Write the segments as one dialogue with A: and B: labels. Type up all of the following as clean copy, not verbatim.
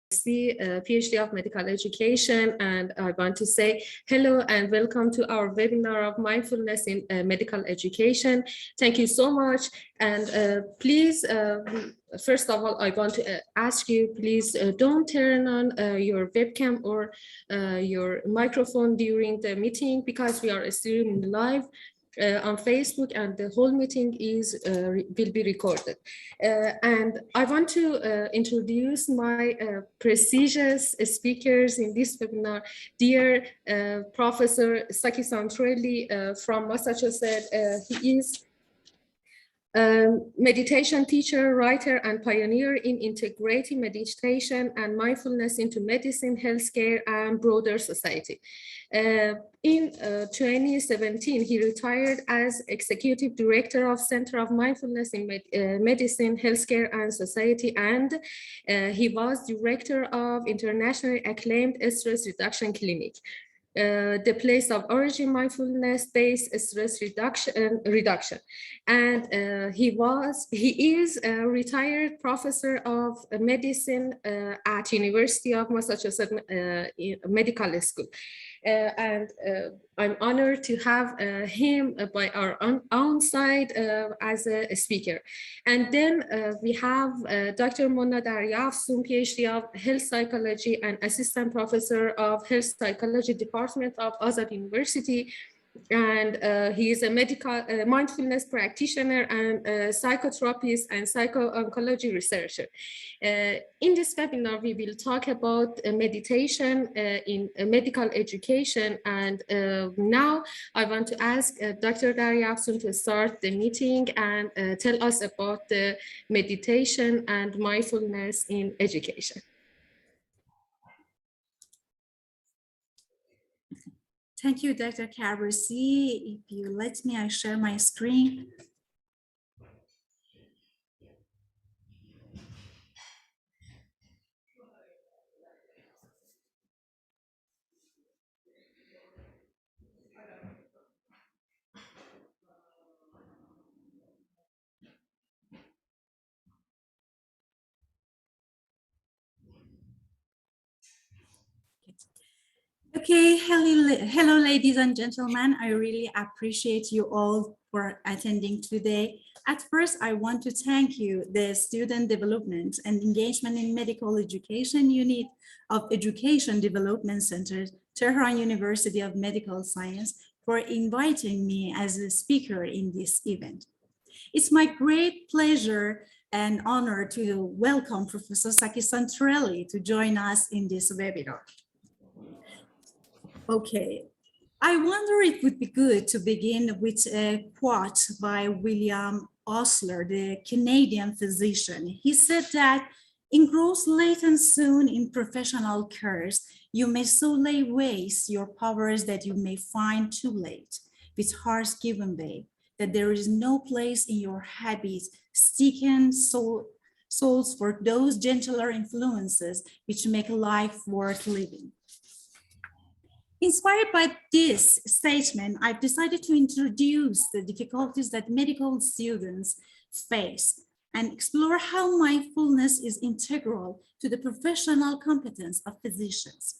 A: PhD of Medical Education, and I want to say hello and welcome to our webinar of mindfulness in medical education. Thank you so much, and please, first of all, I want to ask you, please don't turn on your webcam or your microphone during the meeting because we are streaming live on Facebook, and the whole meeting will be recorded. And I want to introduce my prestigious speakers in this webinar. Dear Professor Saki Santrelli from Massachusetts. He is meditation teacher, writer, and pioneer in integrating meditation and mindfulness into medicine, healthcare, and broader society. In 2017, he retired as executive director of Center of Mindfulness in Medicine, Healthcare, and Society, and he was director of internationally acclaimed stress reduction clinic. The place of origin mindfulness-based stress reduction. And he is a retired professor of medicine at University of Massachusetts Medical School. And I'm honored to have him by our own side as a speaker. And then we have Dr. Mona Daryafsun, PhD of Health Psychology and Assistant Professor of Health Psychology Department of Azad University. And he is a medical mindfulness practitioner and psychotherapist and psycho-oncology researcher. In this webinar, we will talk about meditation in medical education. And now I want to ask Dr. Daryafsun to start the meeting and tell us about the meditation and mindfulness in education.
B: Thank you, Dr. Kabrisi. If you let me, I share my screen. Okay, hello, ladies and gentlemen. I really appreciate you all for attending today. At first, I want to thank you, the Student Development and Engagement in Medical Education Unit of Education Development Center, Tehran University of Medical Science, for inviting me as a speaker in this event. It's my great pleasure and honor to welcome Professor Saki Santrelli to join us in this webinar. Okay, I wonder if it would be good to begin with a quote by William Osler, the Canadian physician. He said that in gross late and soon in professional cares, you may so lay waste your powers that you may find too late, with hearts given way, that there is no place in your habits, sticking souls for those gentler influences which make life worth living. Inspired by this statement, I've decided to introduce the difficulties that medical students face and explore how mindfulness is integral to the professional competence of physicians.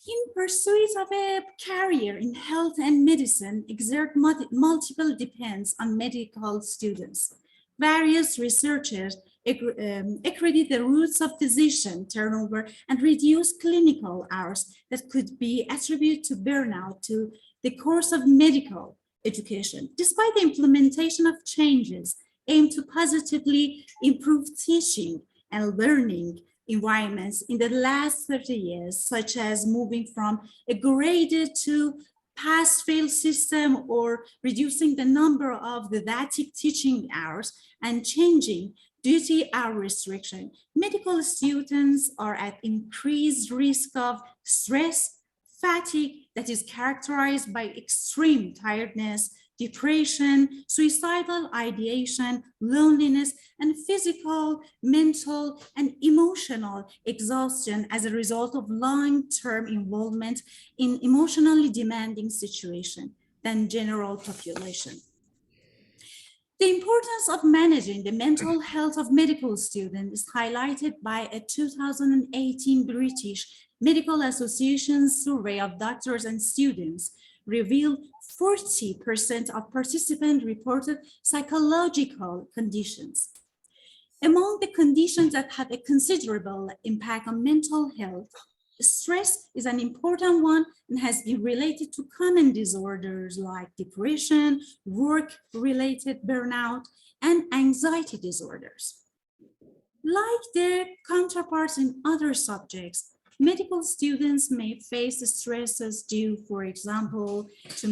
B: In pursuit of a career in health and medicine, exert multiple depends on medical students. Various researchers accredit the roots of physician turnover and reduce clinical hours that could be attributed to burnout to the course of medical education. Despite the implementation of changes aimed to positively improve teaching and learning environments in the last 30 years, such as moving from a graded to pass-fail system or reducing the number of didactic teaching hours and changing duty hour restriction, medical students are at increased risk of stress, fatigue that is characterized by extreme tiredness, depression, suicidal ideation, loneliness, and physical, mental, and emotional exhaustion as a result of long-term involvement in emotionally demanding situations than general population. The importance of managing the mental health of medical students is highlighted by a 2018 British Medical Association survey of doctors and students revealed 40% of participants reported psychological conditions. Among the conditions that have a considerable impact on mental health, stress is an important one and has been related to common disorders like depression, work-related burnout, and anxiety disorders. Like their counterparts in other subjects, medical students may face stresses due, for example, to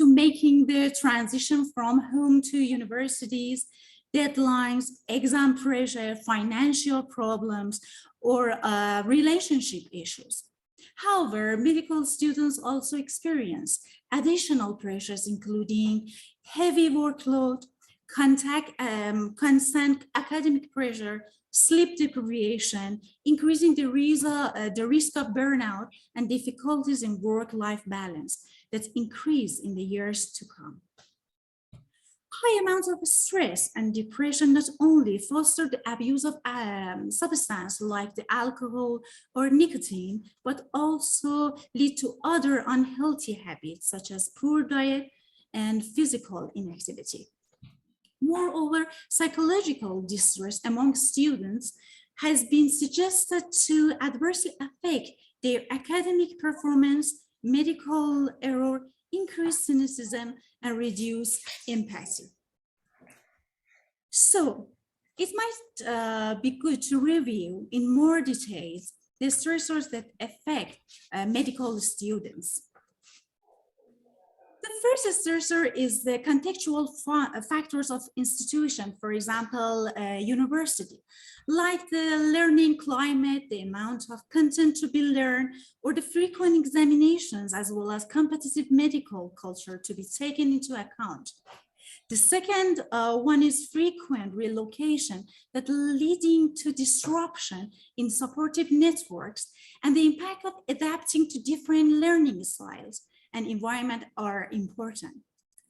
B: making the transition from home to universities, deadlines, exam pressure, financial problems, or relationship issues. However, medical students also experience additional pressures, including heavy workload, constant academic pressure, sleep deprivation, increasing the risk of burnout, and difficulties in work-life balance that increase in the years to come. High amounts of stress and depression not only foster the abuse of substances like the alcohol or nicotine, but also lead to other unhealthy habits such as poor diet and physical inactivity. Moreover, psychological distress among students has been suggested to adversely affect their academic performance, medical error, increase cynicism, and reduce empathy. So it might be good to review in more details the stressors that affect medical students. The first stressor is the contextual factors of institution, for example, university, like the learning climate, the amount of content to be learned, or the frequent examinations, as well as competitive medical culture to be taken into account. The second one is frequent relocation that leading to disruption in supportive networks and the impact of adapting to different learning styles and environment are important.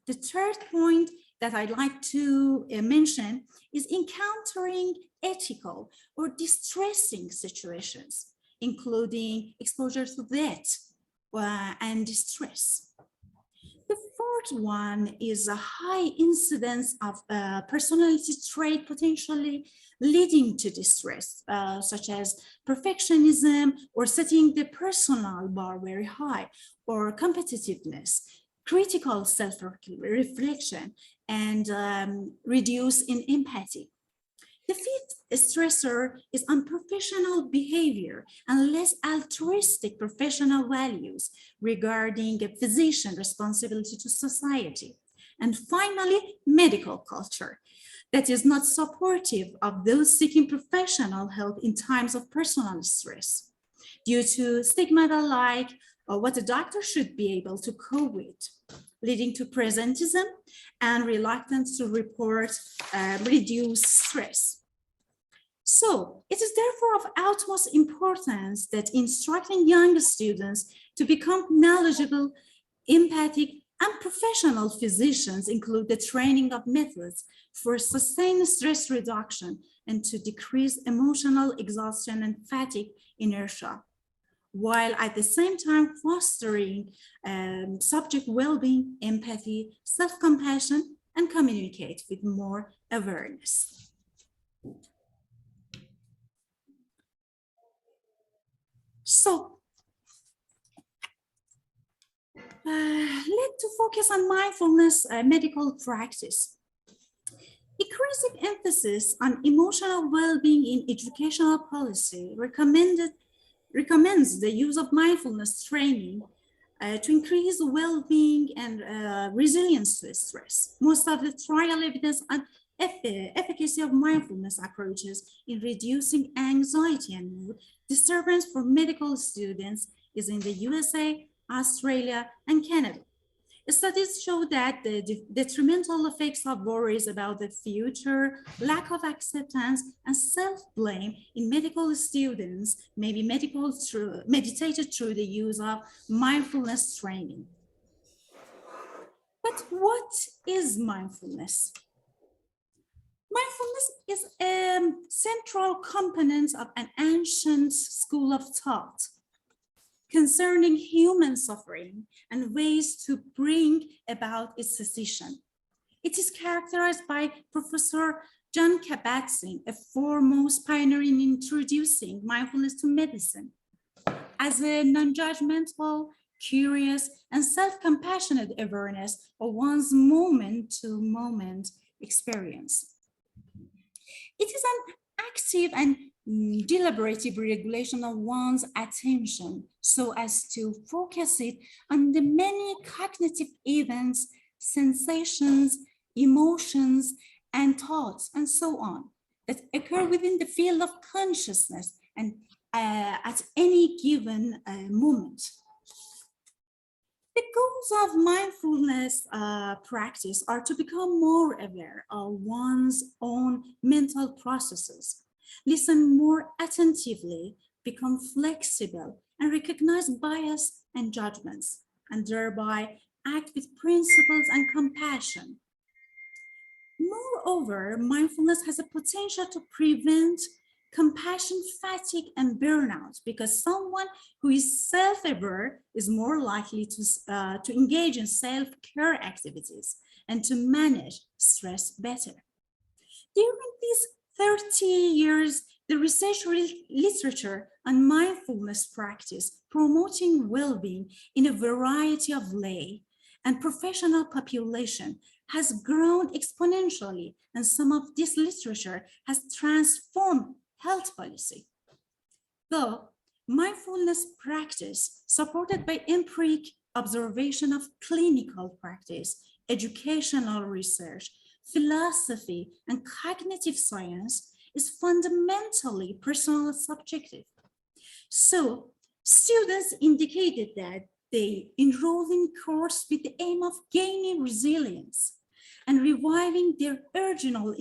B: The third point that I'd like to mention is encountering ethical or distressing situations, including exposure to death and distress. The fourth one is a high incidence of personality trait potentially leading to distress, such as perfectionism or setting the personal bar very high, or competitiveness, critical self-reflection, and reduce in empathy. The fifth stressor is unprofessional behavior and less altruistic professional values regarding a physician responsibility to society. And finally, medical culture that is not supportive of those seeking professional help in times of personal stress due to stigmata like what a doctor should be able to cope with, leading to presentism and reluctance to report reduced stress. So it is therefore of utmost importance that instructing young students to become knowledgeable, empathic, and professional physicians include the training of methods for sustained stress reduction and to decrease emotional exhaustion and fatigue inertia, while at the same time fostering subject well-being, empathy, self-compassion, and communicate with more awareness. So let's focus on mindfulness medical practice. Increasing emphasis on emotional well-being in educational policy recommends the use of mindfulness training to increase well-being and resilience to stress. Most of the trial evidence on efficacy of mindfulness approaches in reducing anxiety and mood disturbance for medical students is in the USA, Australia, and Canada. Studies show that the detrimental effects of worries about the future, lack of acceptance, and self-blame in medical students may be meditated through the use of mindfulness training. But what is mindfulness? Mindfulness is a central component of an ancient school of thought concerning human suffering and ways to bring about its cessation. It is characterized by Professor John Kabat-Zinn, a foremost pioneer in introducing mindfulness to medicine, as a non-judgmental, curious, and self-compassionate awareness of one's moment-to-moment experience. It is an active and deliberative regulation of one's attention so as to focus it on the many cognitive events, sensations, emotions, and thoughts, and so on, that occur within the field of consciousness and at any given moment. The goals of mindfulness practice are to become more aware of one's own mental processes, listen more attentively, become flexible, and recognize bias and judgments, and thereby act with principles and compassion. Moreover, mindfulness has a potential to prevent compassion fatigue and burnout, because someone who is self-aware is more likely to engage in self-care activities and to manage stress better. During these 30 years, the research literature on mindfulness practice promoting well-being in a variety of lay and professional population has grown exponentially, and some of this literature has transformed health policy. Though mindfulness practice, supported by empiric observation of clinical practice, educational research, philosophy, and cognitive science, is fundamentally personal and subjective. So students indicated that they enrolled in course with the aim of gaining resilience and reviving their original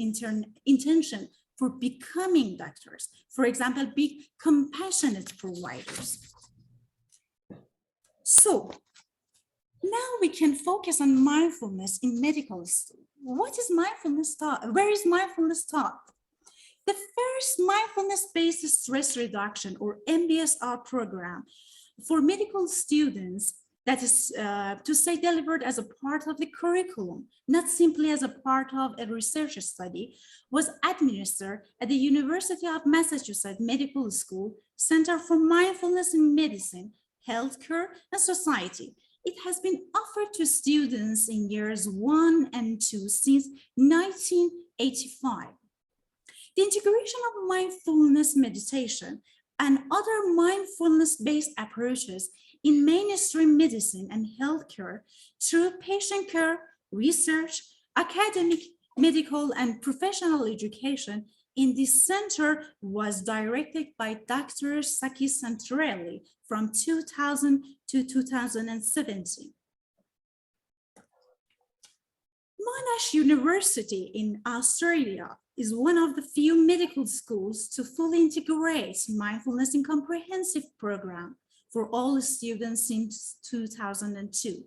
B: intention for becoming doctors. For example, be compassionate providers. So now we can focus on mindfulness in medical school. What is mindfulness taught? Where is mindfulness taught? The first mindfulness-based stress reduction, or MBSR program for medical students, that is to say delivered as a part of the curriculum, not simply as a part of a research study, was administered at the University of Massachusetts Medical School Center for Mindfulness in Medicine, Healthcare, and Society. It has been offered to students in years 1 and 2 since 1985. The integration of mindfulness meditation and other mindfulness-based approaches in mainstream medicine and healthcare through patient care, research, academic, medical, and professional education in this center was directed by Dr. Saki Santorelli from 2000 to 2017. Monash University in Australia is one of the few medical schools to fully integrate mindfulness in comprehensive program for all students since 2002.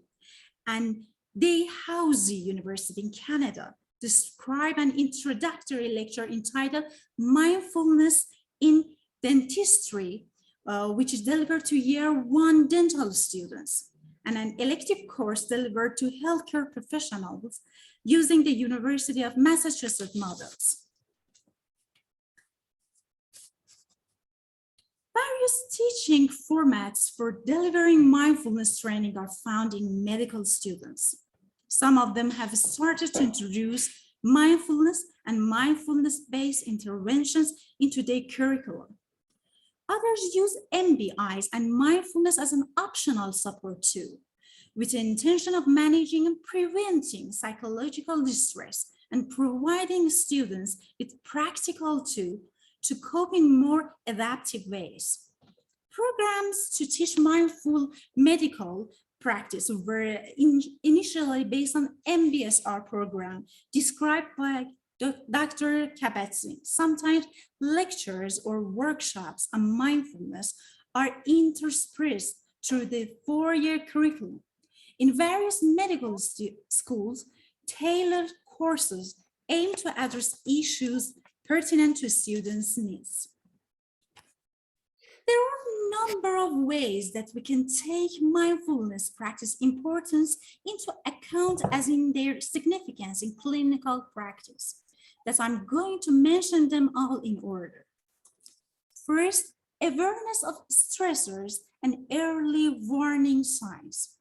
B: And Dalhousie University in Canada described an introductory lecture entitled Mindfulness in Dentistry, which is delivered to year 1 dental students, and an elective course delivered to healthcare professionals using the University of Massachusetts models. Various teaching formats for delivering mindfulness training are found in medical students. Some of them have started to introduce mindfulness and mindfulness-based interventions into their curriculum. Others use MBIs and mindfulness as an optional support tool, with the intention of managing and preventing psychological distress and providing students with practical tools to cope in more adaptive ways. Programs to teach mindful medical practice were initially based on MBSR program described by Dr. Kabat-Zinn. Sometimes lectures or workshops on mindfulness are interspersed through the 4-year curriculum. In various medical schools, tailored courses aim to address issues pertinent to students' needs. There are a number of ways that we can take mindfulness practice importance into account as in their significance in clinical practice, that I'm going to mention them all in order. First, awareness of stressors and early warning signs.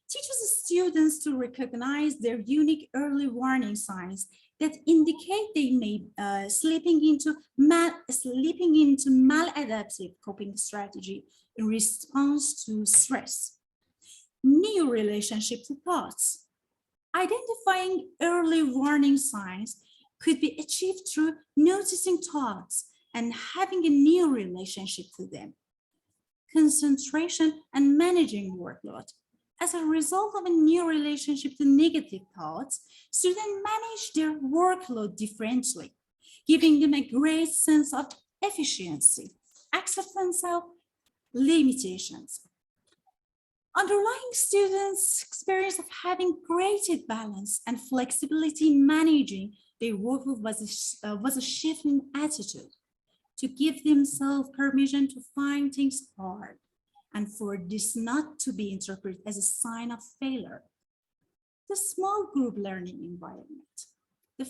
B: Teaches students to recognize their unique early warning signs that indicate they may slipping into maladaptive coping strategy in response to stress. New relationship to thoughts. Identifying early warning signs could be achieved through noticing thoughts and having a new relationship to them. Concentration and managing workload. As a result of a new relationship to negative thoughts, students manage their workload differently, giving them a great sense of efficiency, acceptance of limitations. Underlying students' experience of having greater balance and flexibility in managing their workload was a shift in attitude to give themselves permission to find things hard, and for this not to be interpreted as a sign of failure. The small group learning environment, a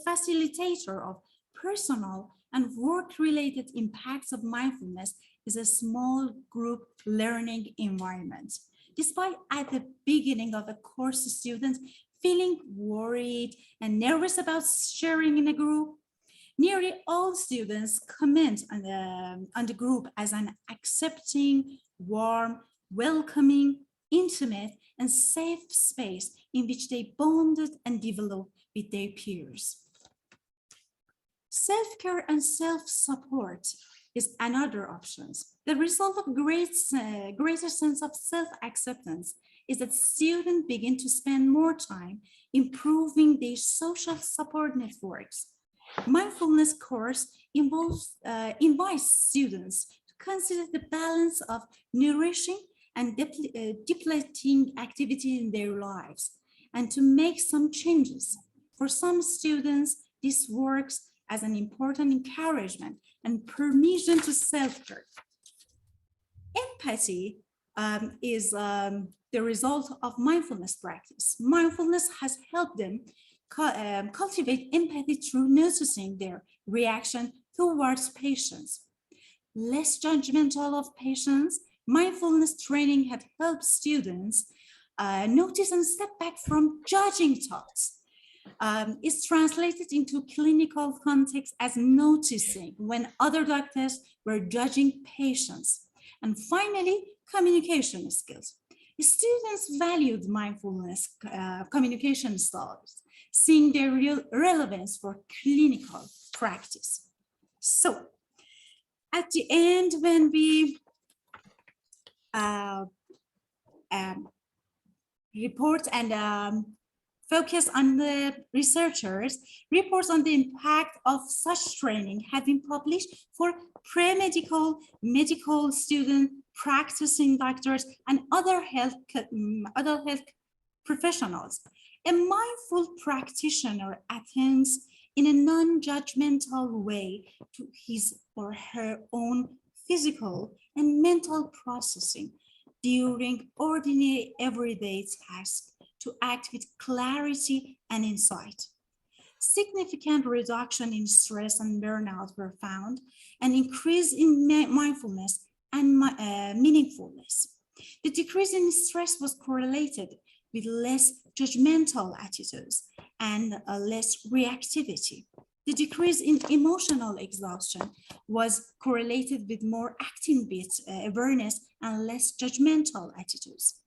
B: facilitator of personal and work-related impacts of mindfulness is a small group learning environment. Despite at the beginning of a course, students feeling worried and nervous about sharing in a group, nearly all students comment on the group as an accepting, warm, welcoming, intimate, and safe space in which they bonded and developed with their peers. Self-care and self-support is another option. The result of greater sense of self-acceptance is that students begin to spend more time improving their social support networks. Mindfulness course invites students to consider the balance of nourishing and depleting activity in their lives and to make some changes. For some students, this works as an important encouragement and permission to self-care. Empathy is the result of mindfulness practice. Mindfulness has helped them cultivate empathy through noticing their reaction towards patients. Less judgmental of patients, mindfulness training had helped students notice and step back from judging thoughts. It's translated into clinical context as noticing when other doctors were judging patients. And finally, communication skills. Students valued mindfulness communication styles, seeing their real relevance for clinical practice. So, at the end, when we report and focus on the researchers, reports on the impact of such training have been published for pre-medical, medical students, practicing doctors, and other health professionals. A mindful practitioner attends in a non-judgmental way to his or her own physical and mental processing during ordinary everyday tasks to act with clarity and insight. Significant reduction in stress and burnout were found, and increase in mindfulness and meaningfulness. The decrease in stress was correlated with less judgmental attitudes and less reactivity. The decrease in emotional exhaustion was correlated with more acting with awareness and less judgmental attitudes.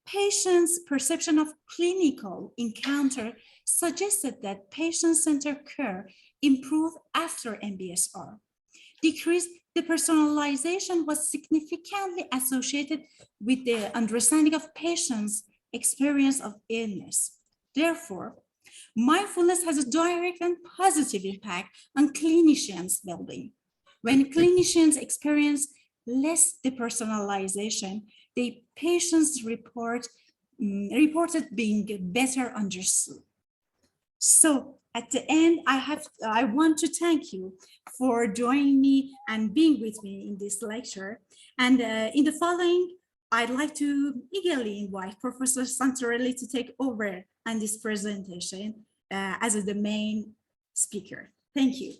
B: Patients' perception of clinical encounter suggested that patient-centered care improved after MBSR. Decreased depersonalization was significantly associated with the understanding of patients' experience of illness. Therefore, mindfulness has a direct and positive impact on clinicians' well-being. When clinicians experience less depersonalization, the patients reported being better understood. So at the end, I want to thank you for joining me and being with me in this lecture. And in the following, I'd like to eagerly invite Professor Santorelli to take over on this presentation as the main speaker. Thank you.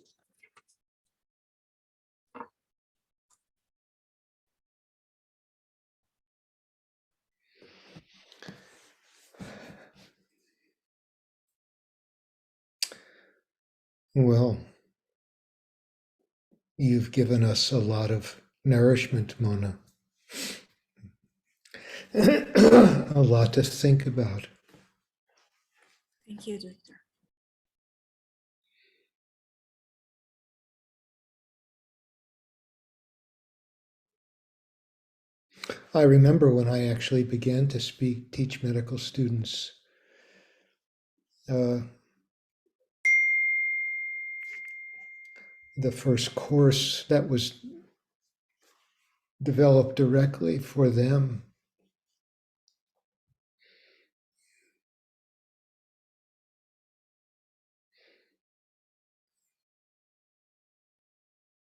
C: Well, you've given us a lot of nourishment, Mona. A lot to think about.
B: Thank you, Doctor.
C: I remember when I actually began to teach medical students. The first course that was developed directly for them.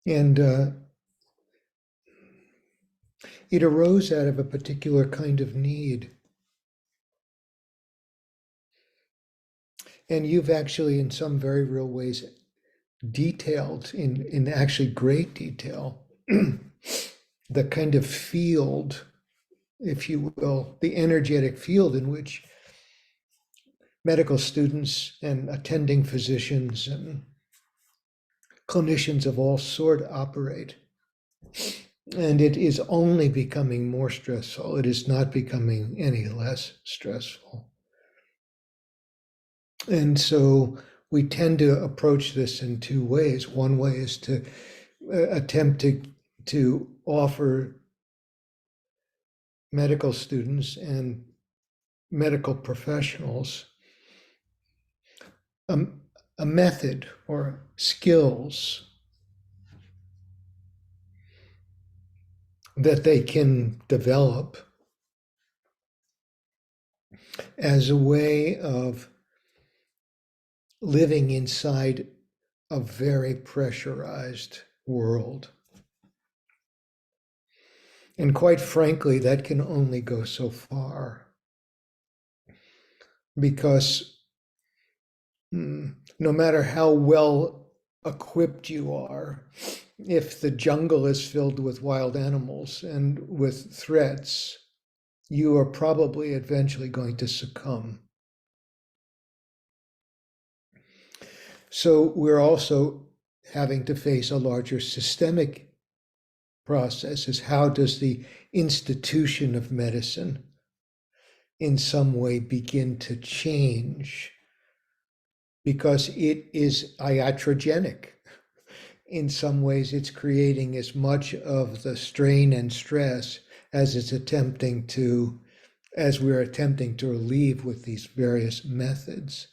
C: And it arose out of a particular kind of need. And you've actually, in some very real ways, detailed in actually great detail the kind of field, if you will, the energetic field in which medical students and attending physicians and clinicians of all sort operate. And it is only becoming more stressful. It is not becoming any less stressful. And so we tend to approach this in two ways. One way is to attempt to offer medical students and medical professionals a method or skills that they can develop as a way of living inside a very pressurized world. And quite frankly, that can only go so far, because no matter how well equipped you are, if the jungle is filled with wild animals and with threats, you are probably eventually going to succumb. So we're also having to face a larger systemic process, is how does the institution of medicine in some way begin to change? Because it is iatrogenic. In some ways, it's creating as much of the strain and stress as we're attempting to relieve with these various methods.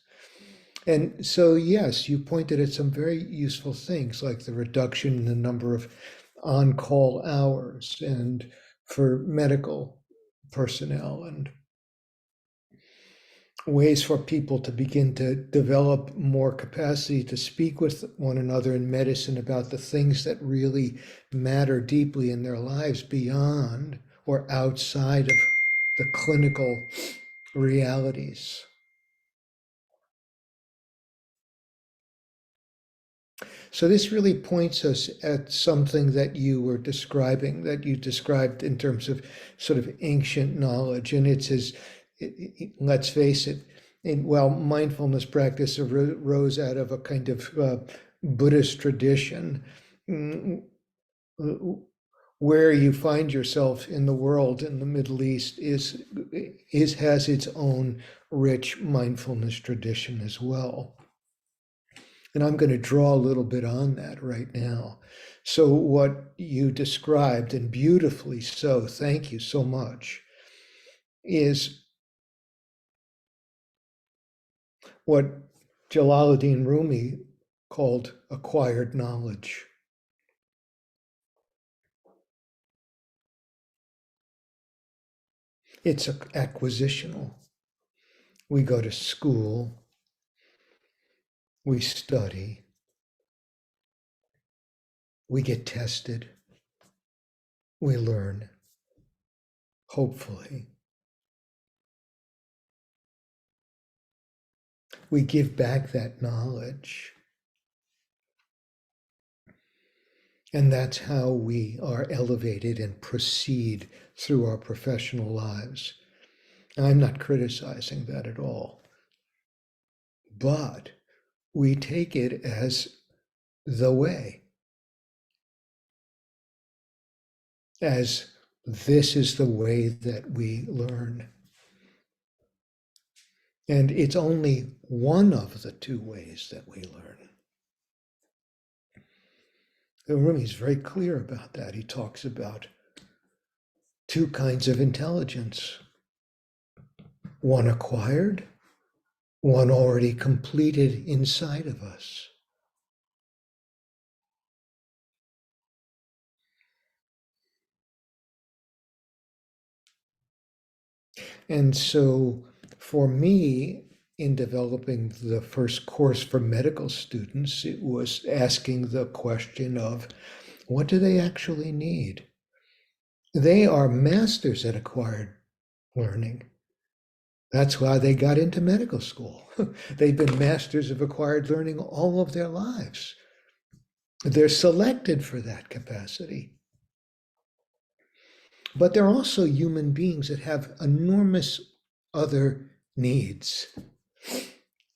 C: And so, yes, you pointed at some very useful things, like the reduction in the number of on-call hours and for medical personnel, and ways for people to begin to develop more capacity to speak with one another in medicine about the things that really matter deeply in their lives beyond or outside of the clinical realities. So this really points us at something that you were describing, that you described in terms of sort of ancient knowledge. And it's let's face it, mindfulness practice arose out of a kind of Buddhist tradition, where you find yourself in the world in the Middle East has its own rich mindfulness tradition as well. And I'm going to draw a little bit on that right now. So what you described, and beautifully so, thank you so much, is what Jalaluddin Rumi called acquired knowledge. It's acquisitional. We go to school, we study, we get tested, we learn, hopefully. We give back that knowledge. And that's how we are elevated and proceed through our professional lives. I'm not criticizing that at all. But we take it as the way, as this is the way that we learn. And it's only one of the two ways that we learn. Rumi is very clear about that. He talks about two kinds of intelligence, one acquired, one already completed inside of us. And so for me, in developing the first course for medical students, it was asking the question of, what do they actually need? They are masters at acquired learning. That's why they got into medical school. They've been masters of acquired learning all of their lives. They're selected for that capacity. But they're also human beings that have enormous other needs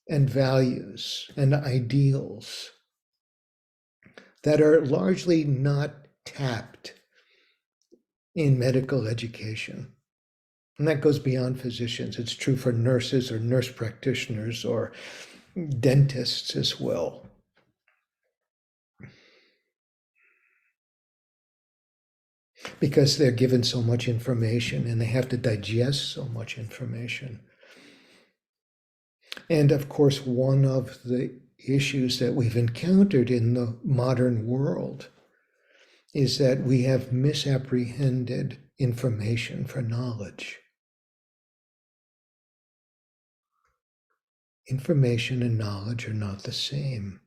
C: and values and ideals that are largely not tapped in medical education. And that goes beyond physicians. It's true for nurses or nurse practitioners or dentists as well. Because they're given so much information and they have to digest so much information. And of course, one of the issues that we've encountered in the modern world is that we have misapprehended information for knowledge. Information and knowledge are not the same.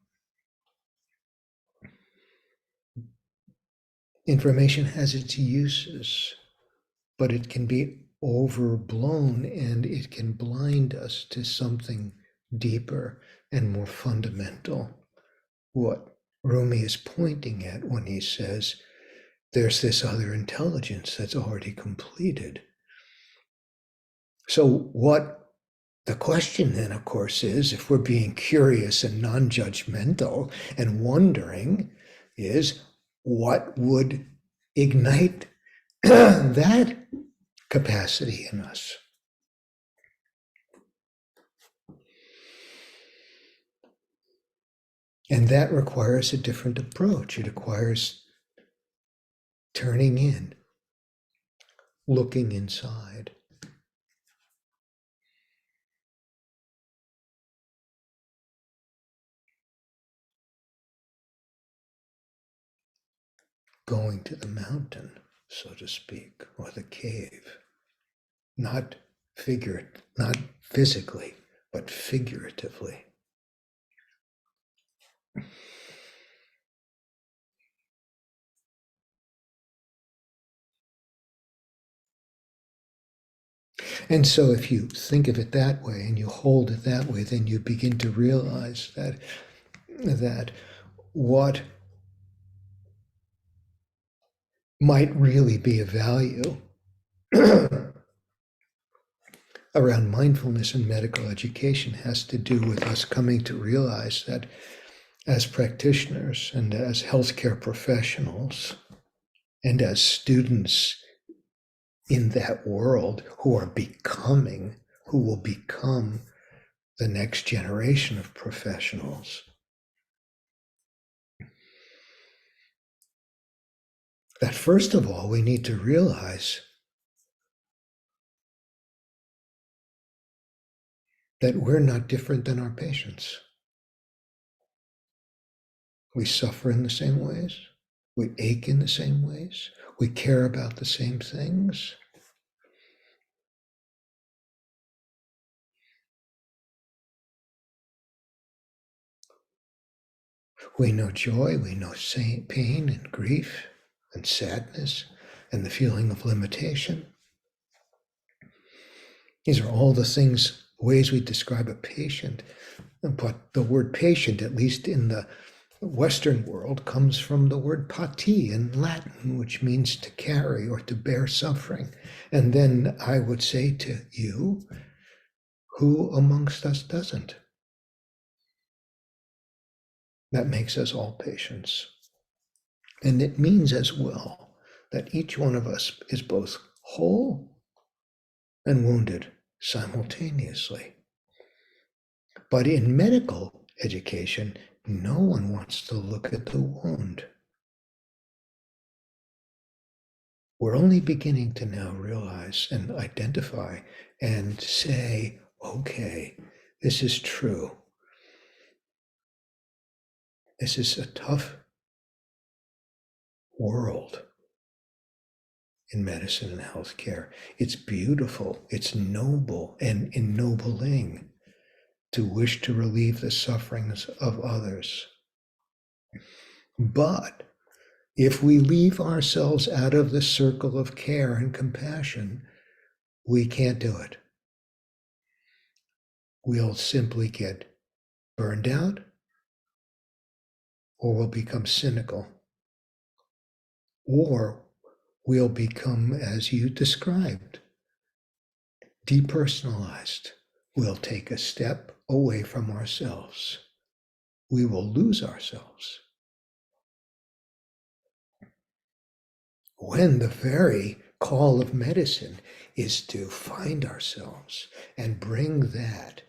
C: Information has its uses, but it can be overblown and it can blind us to something deeper and more fundamental. What Rumi is pointing at when he says, there's this other intelligence that's already completed. So what the question then, of course, is, if we're being curious and non-judgmental and wondering, is what would ignite that capacity in us? And that requires a different approach. It requires turning in, looking inside. Going to the mountain, so to speak, or the cave. Not physically, but figuratively. And so if you think of it that way and you hold it that way, then you begin to realize that what might really be of value around mindfulness and medical education has to do with us coming to realize that as practitioners and as healthcare professionals and as students in that world who will become the next generation of professionals, that first of all, we need to realize that we're not different than our patients. We suffer in the same ways. We ache in the same ways. We care about the same things. We know joy, we know pain and grief and sadness and the feeling of limitation. These are all the things, ways we describe a patient. But the word patient, at least in the Western world, comes from the word pati in Latin, which means to carry or to bear suffering. And then I would say to you, who amongst us doesn't? That makes us all patients. And it means as well that each one of us is both whole and wounded simultaneously. But in medical education, no one wants to look at the wound. We're only beginning to now realize and identify and say, okay, this is true. This is a tough world in medicine and healthcare. It's beautiful, it's noble and ennobling to wish to relieve the sufferings of others. But if we leave ourselves out of the circle of care and compassion, we can't do it. We'll simply get burned out, or we'll become cynical, or we'll become, as you described, depersonalized. We'll take a step away from ourselves. We will lose ourselves. When the very call of medicine is to find ourselves and bring that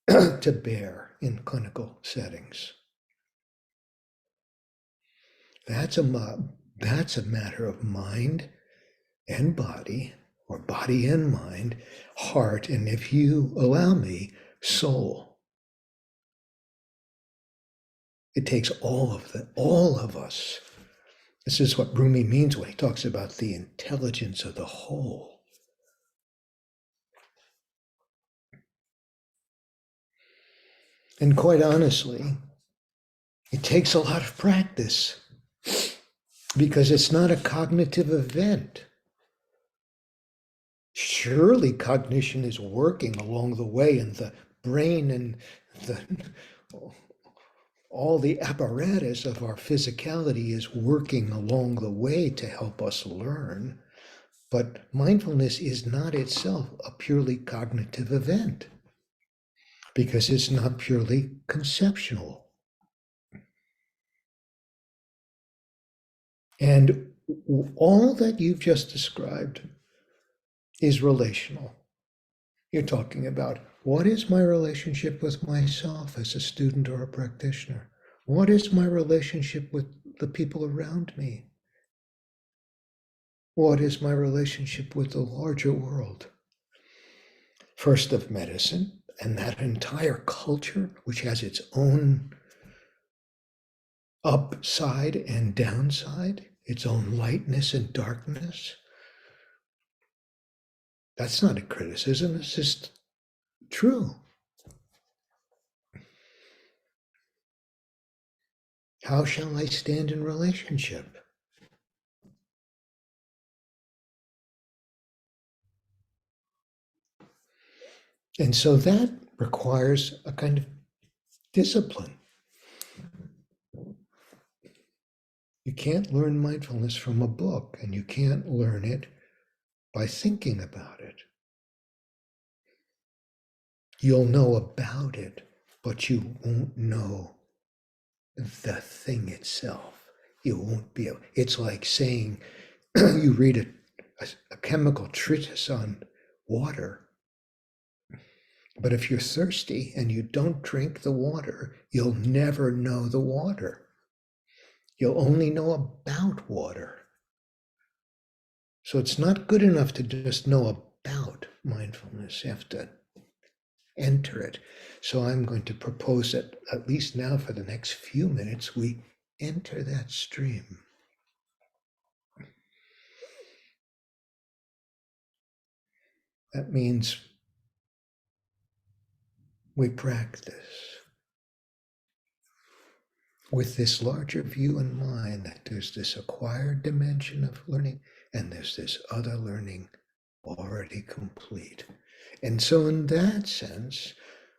C: to bear in clinical settings. That's a matter of mind and body, or body and mind, heart, and if you allow me, soul. It takes all of us. This is what Rumi means when he talks about the intelligence of the whole. And quite honestly, it takes a lot of practice because it's not a cognitive event. Surely cognition is working along the way, and the brain and all the apparatus of our physicality is working along the way to help us learn. But mindfulness is not itself a purely cognitive event because it's not purely conceptual. And all that you've just described is relational. You're talking about, what is my relationship with myself as a student or a practitioner? What is my relationship with the people around me? What is my relationship with the larger world? First of medicine, and that entire culture, which has its own upside and downside, its own lightness and darkness. That's not a criticism, it's just true. How shall I stand in relationship? And so that requires a kind of discipline. You can't learn mindfulness from a book, and you can't learn it by thinking about it. You'll know about it, but you won't know the thing itself. You won't be able. It's like saying you read a chemical treatise on water, but if you're thirsty and you don't drink the water, you'll never know the water. You'll only know about water. So it's not good enough to just know about mindfulness. You have to enter it. So I'm going to propose that, at least now for the next few minutes, we enter that stream. That means we practice. with this larger view in mind that there's this acquired dimension of learning and there's this other learning already complete. And so in that sense,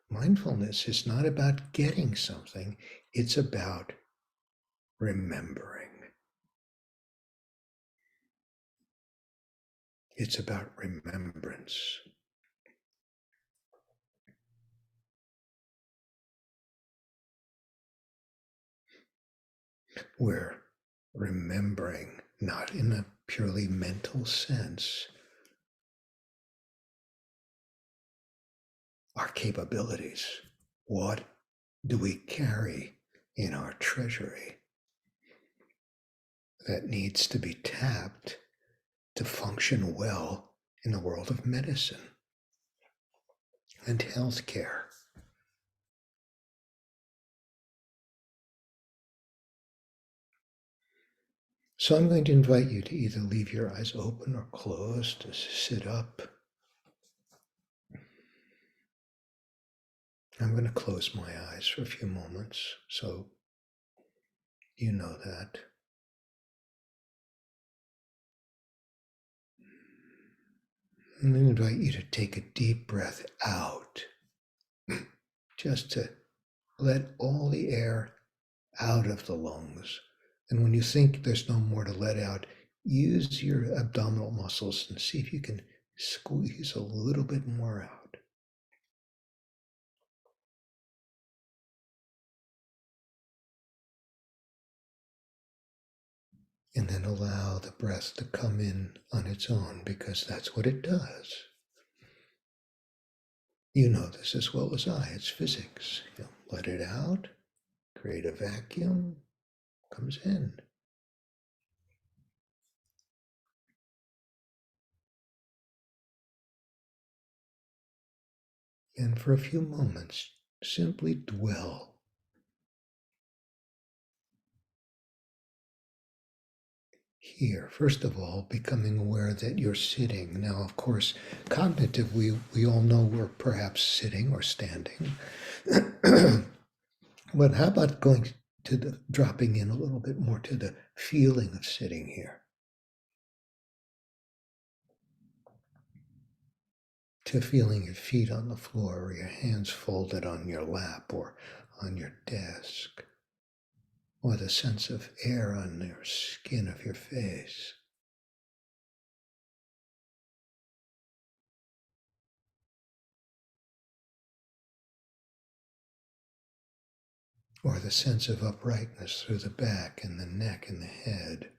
C: mindfulness is not about getting something, it's about remembering. It's about remembrance. We're remembering, not in a purely mental sense, our capabilities. What do we carry in our treasury that needs to be tapped to function well in the world of medicine and healthcare? So I'm going to invite you to either leave your eyes open or closed, to sit up. I'm going to close my eyes for a few moments, so you know that. I'm going to invite you to take a deep breath out, just to let all the air out of the lungs. And when you think there's no more to let out, use your abdominal muscles and see if you can squeeze a little bit more out. And then allow the breath to come in on its own, because that's what it does. You know this as well as I, it's physics. You let it out, create a vacuum, comes in. And for a few moments, simply dwell here. First of all, becoming aware that you're sitting. Now, of course, cognitively, we all know we're perhaps sitting or standing. But how about going to dropping in a little bit more to the feeling of sitting here? To feeling your feet on the floor or your hands folded on your lap or on your desk, or the sense of air on your skin of your face. Or the sense of uprightness through the back and the neck and the head.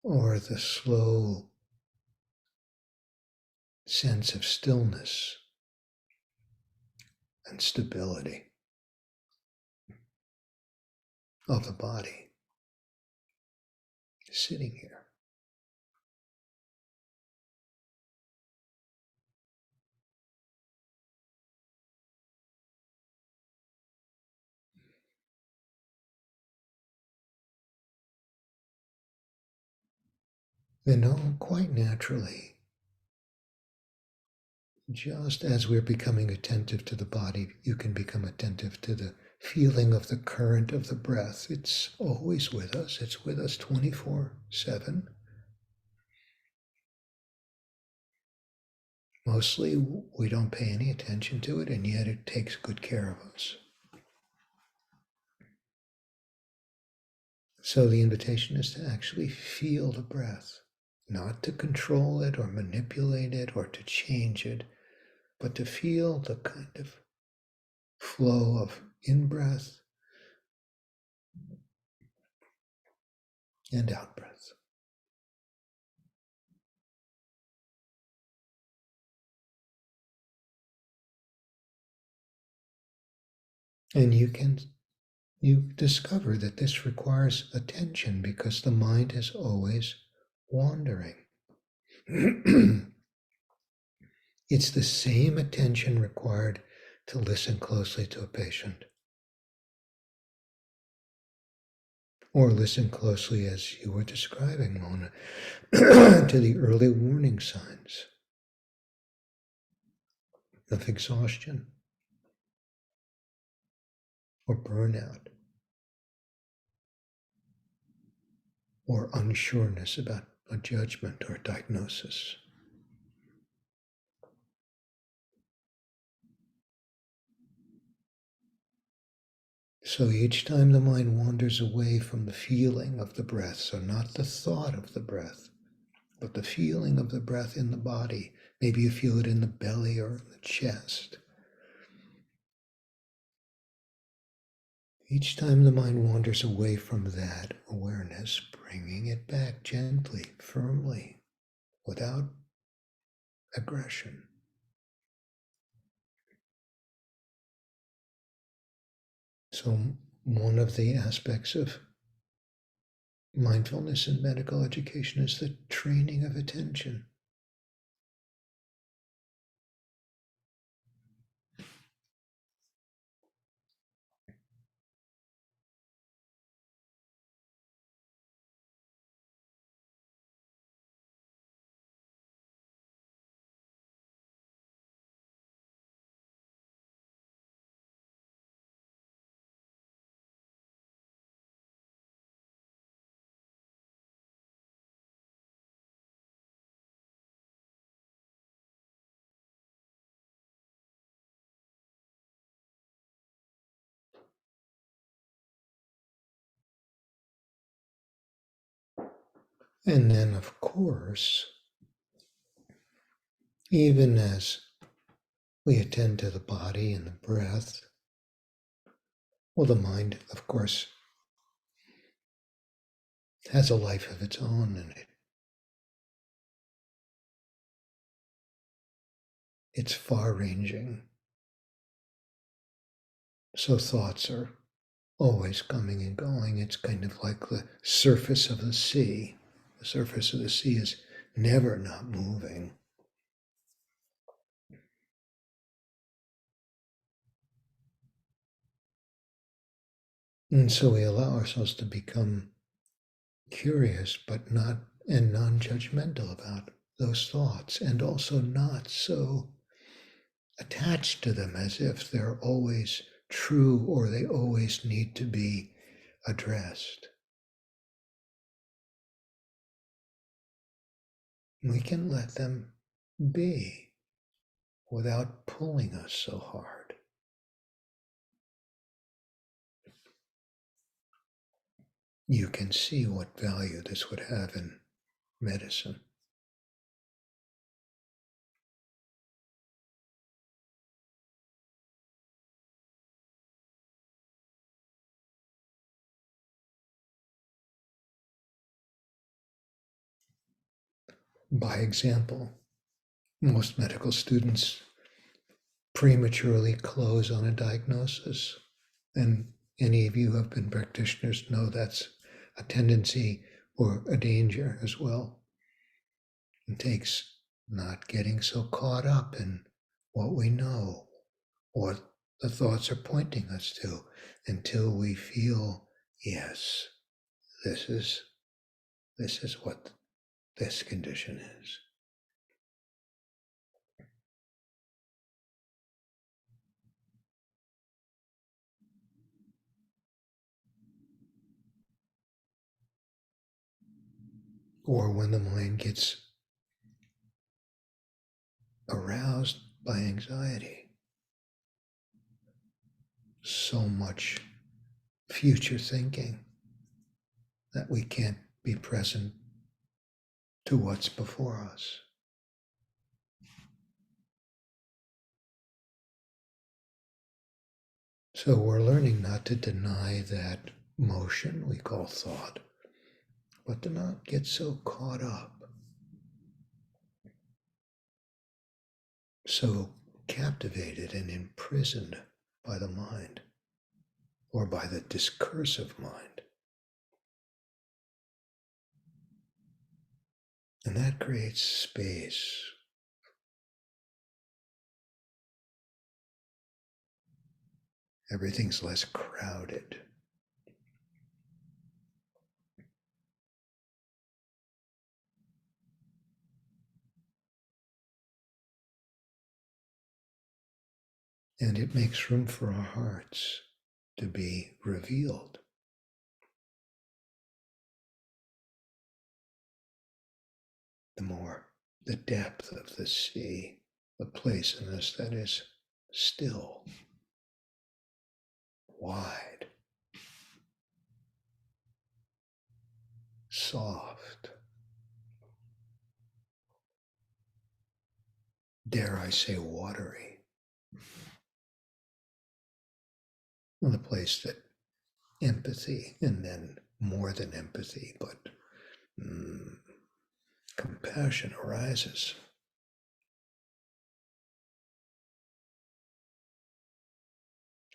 C: Or the slow sense of stillness and stability of the body sitting here. Then, quite naturally, just as we're becoming attentive to the body, you can become attentive to the feeling of the current of the breath. It's always with us. It's with us 24/7. Mostly we don't pay any attention to it, and yet it takes good care of us. So the invitation is to actually feel the breath, not to control it or manipulate it or to change it, but to feel the kind of flow of in-breath and out-breath. And you discover that this requires attention because the mind is always wandering. It's the same attention required to listen closely to a patient, or listen closely, as you were describing, Mona, to the early warning signs of exhaustion or burnout or unsureness about a judgment or a diagnosis. So each time the mind wanders away from the feeling of the breath, so not the thought of the breath, but the feeling of the breath in the body, maybe you feel it in the belly or in the chest. Each time the mind wanders away from that awareness, bringing it back gently, firmly, without aggression. So one of the aspects of mindfulness in medical education is the training of attention. And then, of course, even as we attend to the body and the breath, well, the mind, of course, has a life of its own, and it's far-ranging. So thoughts are always coming and going. It's kind of like the surface of the sea. The surface of the sea is never not moving. And so we allow ourselves to become curious, but not and non-judgmental about those thoughts, and also not so attached to them as if they're always true or they always need to be addressed. We can let them be without pulling us so hard. You can see what value this would have in medicine. By example, most medical students prematurely close on a diagnosis. And any of you who have been practitioners know that's a tendency or a danger as well. It takes not getting so caught up in what we know, what the thoughts are pointing us to, until we feel, yes, this is what this condition is. Or when the mind gets aroused by anxiety, so much future thinking that we can't be present to what's before us. So we're learning not to deny that motion we call thought, but to not get so caught up, so captivated and imprisoned by the mind or by the discursive mind. And that creates space. Everything's less crowded. And it makes room for our hearts to be revealed. The more the depth of the sea, the place in us that is still, wide, soft, dare I say watery, and the place that empathy, and then more than empathy, but compassion arises.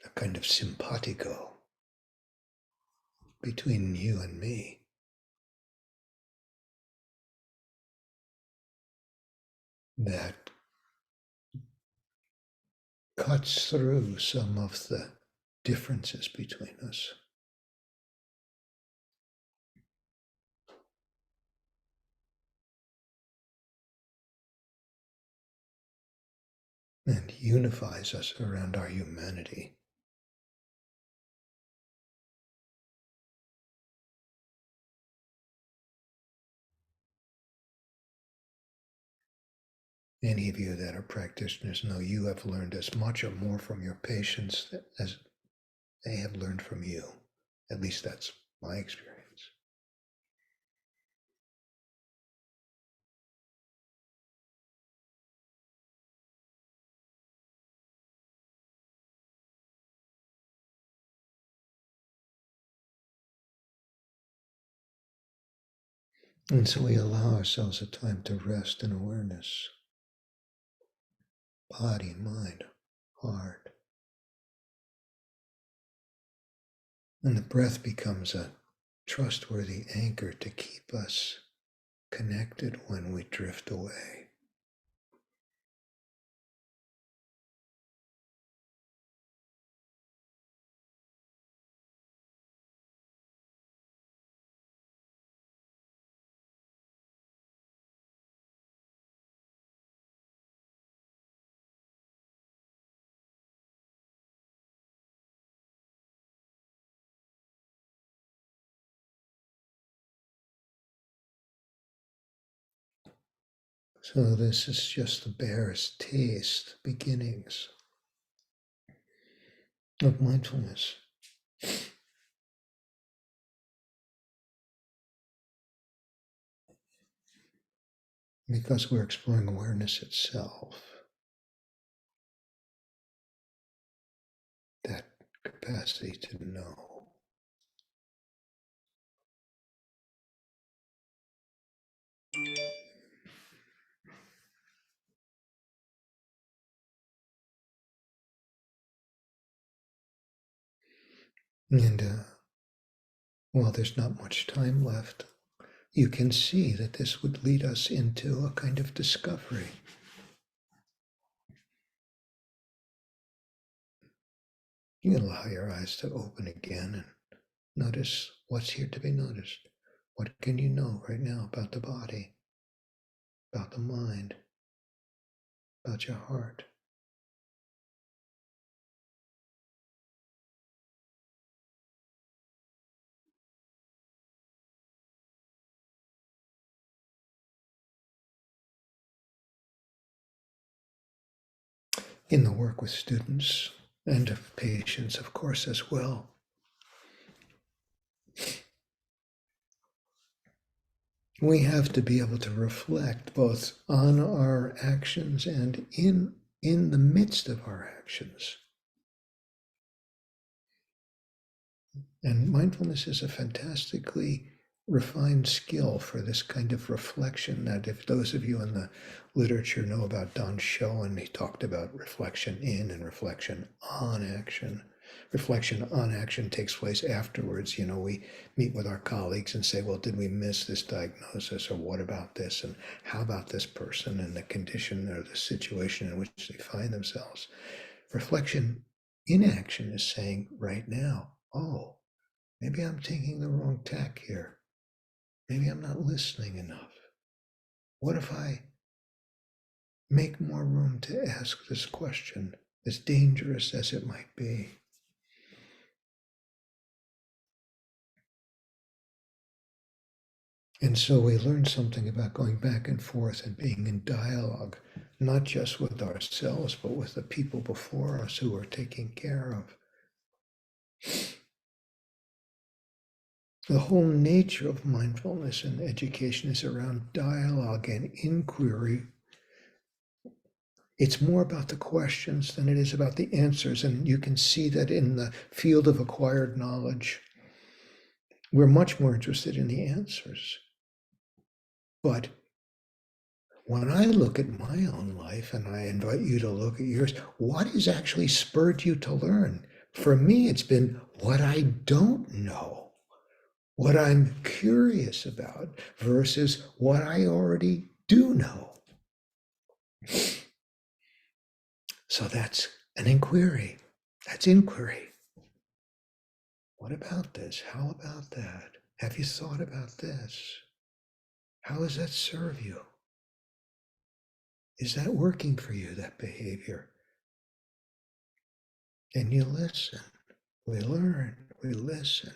C: A kind of simpatico between you and me. That cuts through some of the differences between us. And unifies us around our humanity. Any of you that are practitioners know you have learned as much or more from your patients as they have learned from you. At least that's my experience. And so we allow ourselves a time to rest in awareness. Body, mind, heart. And the breath becomes a trustworthy anchor to keep us connected when we drift away. So this is just the barest taste, beginnings of mindfulness. Because we're exploring awareness itself, that capacity to know. And while there's not much time left, you can see that this would lead us into a kind of discovery. You allow your eyes to open again and notice what's here to be noticed. What can you know right now about the body, about the mind, about your heart? In the work with students and of patients, of course, as well. We have to be able to reflect both on our actions and in the midst of our actions. And mindfulness is a fantastically refined skill for this kind of reflection, that if those of you in the literature know about Don Schoen, he talked about reflection in and reflection on action. Reflection on action takes place afterwards. You know, we meet with our colleagues and say, well, did we miss this diagnosis? Or what about this? And how about this person and the condition or the situation in which they find themselves? Reflection in action is saying right now, oh, maybe I'm taking the wrong tack here. Maybe I'm not listening enough. What if I make more room to ask this question, as dangerous as it might be? And so we learn something about going back and forth and being in dialogue, not just with ourselves, but with the people before us who we're taking care of. The whole nature of mindfulness and education is around dialogue and inquiry. It's more about the questions than it is about the answers. And you can see that in the field of acquired knowledge. We're much more interested in the answers. But when I look at my own life, and I invite you to look at yours, what has actually spurred you to learn? For me, it's been what I don't know, what I'm curious about versus what I already do know. So that's an inquiry. That's inquiry. What about this? How about that? Have you thought about this? How does that serve you? Is that working for you, that behavior? And you listen. We learn. We listen.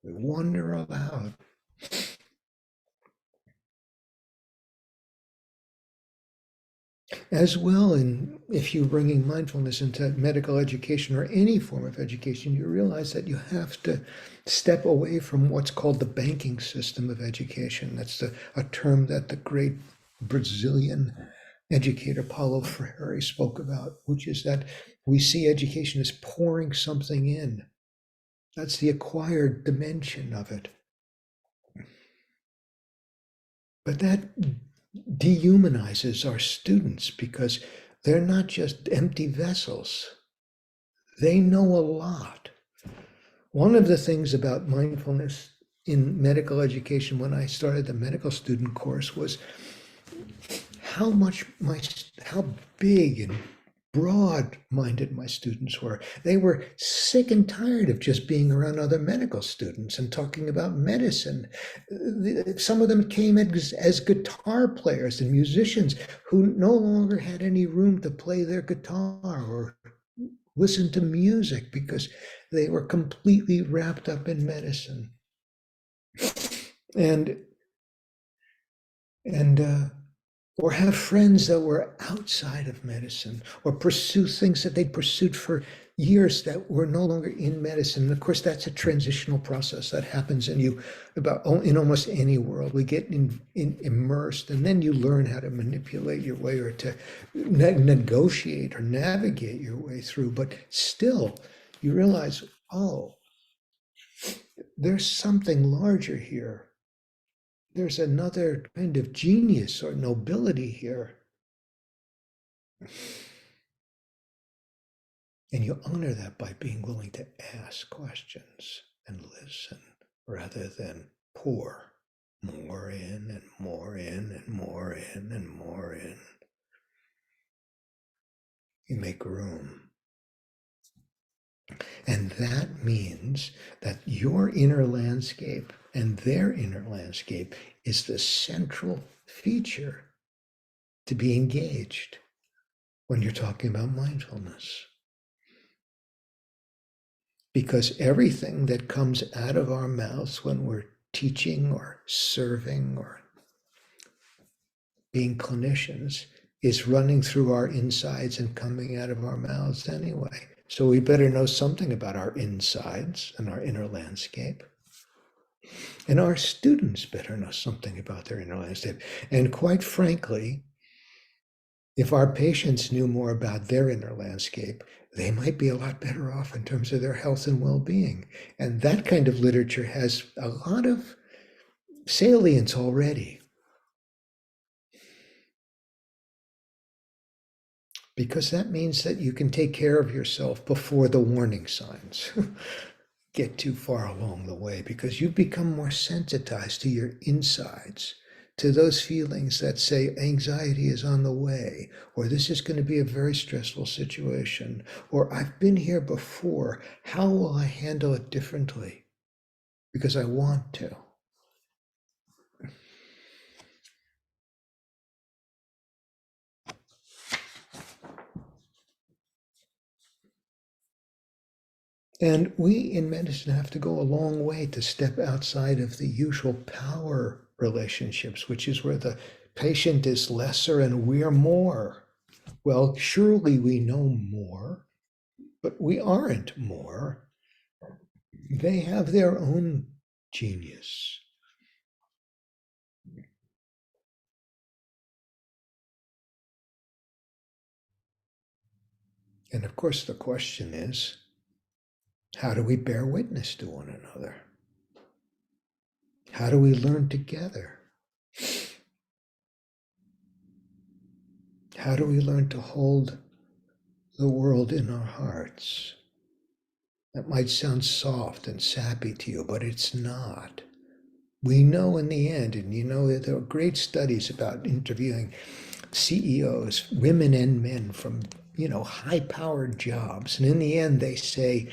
C: We wander about. As well, if you're bringing mindfulness into medical education or any form of education, you realize that you have to step away from what's called the banking system of education. That's a term that the great Brazilian educator Paulo Freire spoke about, which is that we see education as pouring something in. That's the acquired dimension of it. But that dehumanizes our students because they're not just empty vessels. They know a lot. One of the things about mindfulness in medical education when I started the medical student course was how big and broad-minded my students were. They were sick and tired of just being around other medical students and talking about medicine. Some of them came as guitar players and musicians who no longer had any room to play their guitar or listen to music because they were completely wrapped up in medicine. And or have friends that were outside of medicine, or pursue things that they'd pursued for years that were no longer in medicine. And of course, that's a transitional process that happens in you in almost any world. We get immersed, and then you learn how to manipulate your way or to negotiate or navigate your way through. But still, you realize, oh, there's something larger here. There's another kind of genius or nobility here. And you honor that by being willing to ask questions and listen rather than pour more in and more in and more in and more in. You make room. And that means that your inner landscape and their inner landscape is the central feature to be engaged when you're talking about mindfulness. Because everything that comes out of our mouths when we're teaching or serving or being clinicians is running through our insides and coming out of our mouths anyway. So we better know something about our insides and our inner landscape. And our students better know something about their inner landscape. And quite frankly, if our patients knew more about their inner landscape, they might be a lot better off in terms of their health and well-being. And that kind of literature has a lot of salience already. Because that means that you can take care of yourself before the warning signs get too far along the way, because you become more sensitized to your insides, to those feelings that say anxiety is on the way, or this is going to be a very stressful situation, or I've been here before, how will I handle it differently? Because I want to. And we in medicine have to go a long way to step outside of the usual power relationships, which is where the patient is lesser and we're more. Well, surely we know more, but we aren't more. They have their own genius. And of course, the question is, how do we bear witness to one another? How do we learn together? How do we learn to hold the world in our hearts? That might sound soft and sappy to you, but it's not. We know in the end, and you know, there are great studies about interviewing CEOs, women and men from, high-powered jobs. And in the end, they say,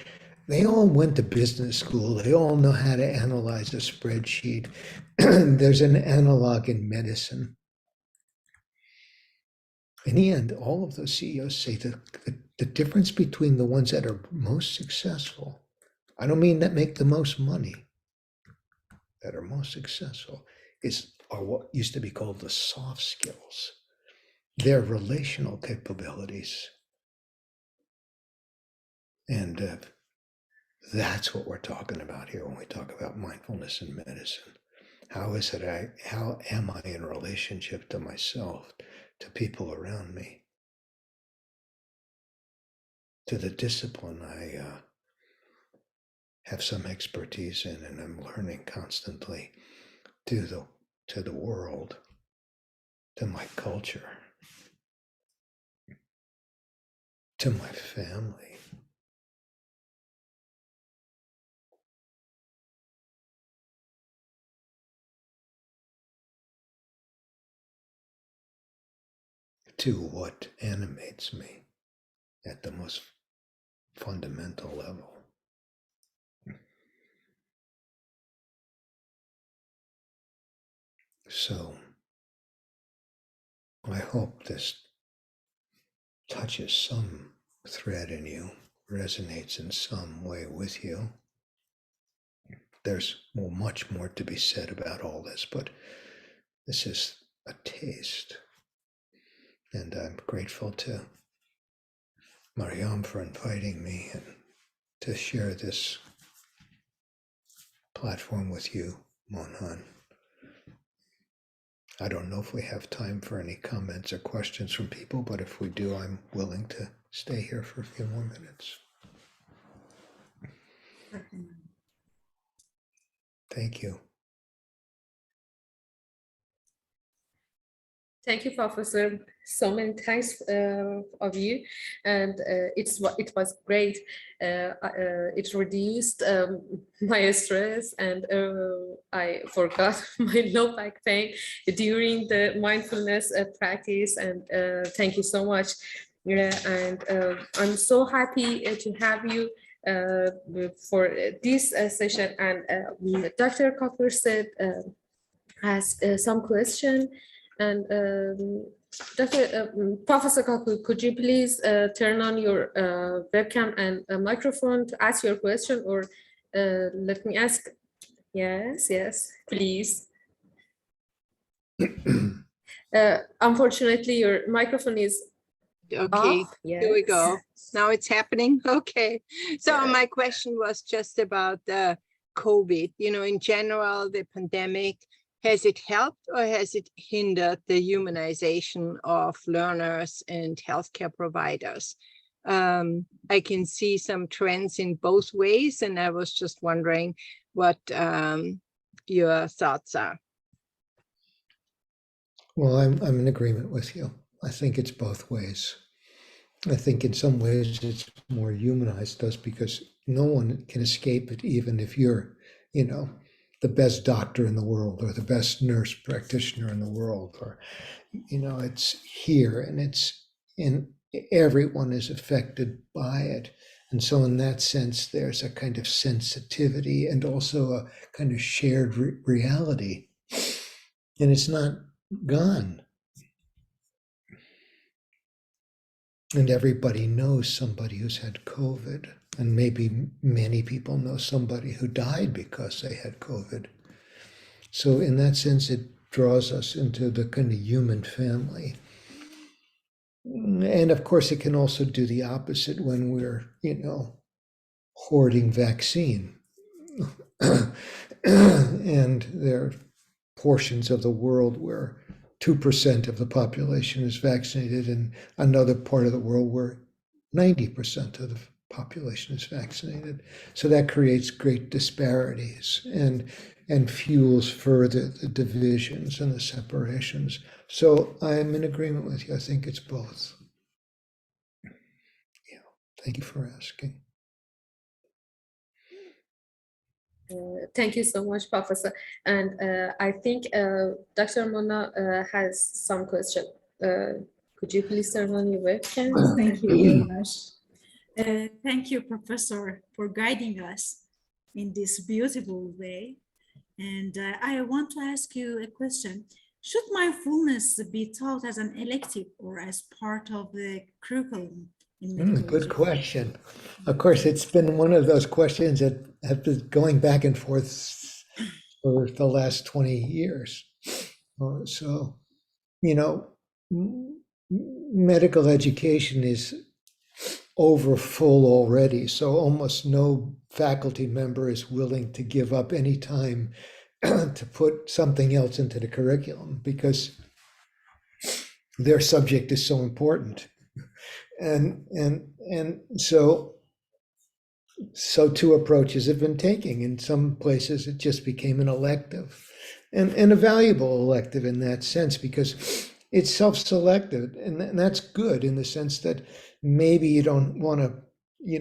C: they all went to business school. They all know how to analyze a spreadsheet. There's an analog in medicine. In the end, all of those CEOs say the difference between the ones that are most successful, I don't mean that make the most money, that are most successful, are what used to be called the soft skills, their relational capabilities. And that's what we're talking about here when we talk about mindfulness in medicine. How am I in relationship to myself, to people around me, to the discipline I have some expertise in and I'm learning constantly, to the world, to my culture, to my family. To what animates me at the most fundamental level. So I hope this touches some thread in you, resonates in some way with you. There's much more to be said about all this, but this is a taste. And I'm grateful to Mariam for inviting me and to share this platform with you, Monash. I don't know if we have time for any comments or questions from people, but if we do, I'm willing to stay here for a few more minutes. Thank you.
A: Thank you, Professor. So many thanks of you, and it was great. It reduced my stress, and I forgot my low back pain during the mindfulness practice. And thank you so much. And I'm so happy to have you for this session. And Dr. Copper said has some question. And Professor Kaku, could you please turn on your webcam and microphone to ask your question, or let me ask? Yes, please. Unfortunately, your microphone is
D: okay
A: off. Yes.
D: Here we go. Now it's happening. Okay, so
A: Yeah.
D: my question was just about the COVID. In general, the pandemic, has it helped or has it hindered the humanization of learners and healthcare providers? I can see some trends in both ways, and I was just wondering what your thoughts are.
C: Well, I'm in agreement with you. I think it's both ways. I think in some ways it's more humanized us because no one can escape it, even if you're, the best doctor in the world or the best nurse practitioner in the world, or, it's here and everyone is affected by it. And so in that sense, there's a kind of sensitivity and also a kind of shared reality. And it's not gone. And everybody knows somebody who's had COVID, and maybe many people know somebody who died because they had COVID. So in that sense, it draws us into the kind of human family. And of course, it can also do the opposite when we're, hoarding vaccine. And there are portions of the world where 2% of the population is vaccinated, and another part of the world where 90% of the population is vaccinated. So that creates great disparities and fuels further the divisions and the separations. So I'm in agreement with you. I think it's both. Yeah, thank you for asking.
A: Thank you so much, Professor. And I think Dr. Mona has some question. Could you please turn on your webcam?
B: Thank you very much. Thank you, Professor, for guiding us in this beautiful way. And I want to ask you a question. Should mindfulness be taught as an elective or as part of the curriculum in medical
C: Good
B: education?
C: question. Of course, it's been one of those questions that have been going back and forth for the last 20 years. So, medical education is over full already. So almost no faculty member is willing to give up any time to put something else into the curriculum because their subject is so important. And so two approaches have been taken. In some places, it just became an elective and a valuable elective in that sense because it's self-selected, and that's good in the sense that maybe you don't want to, you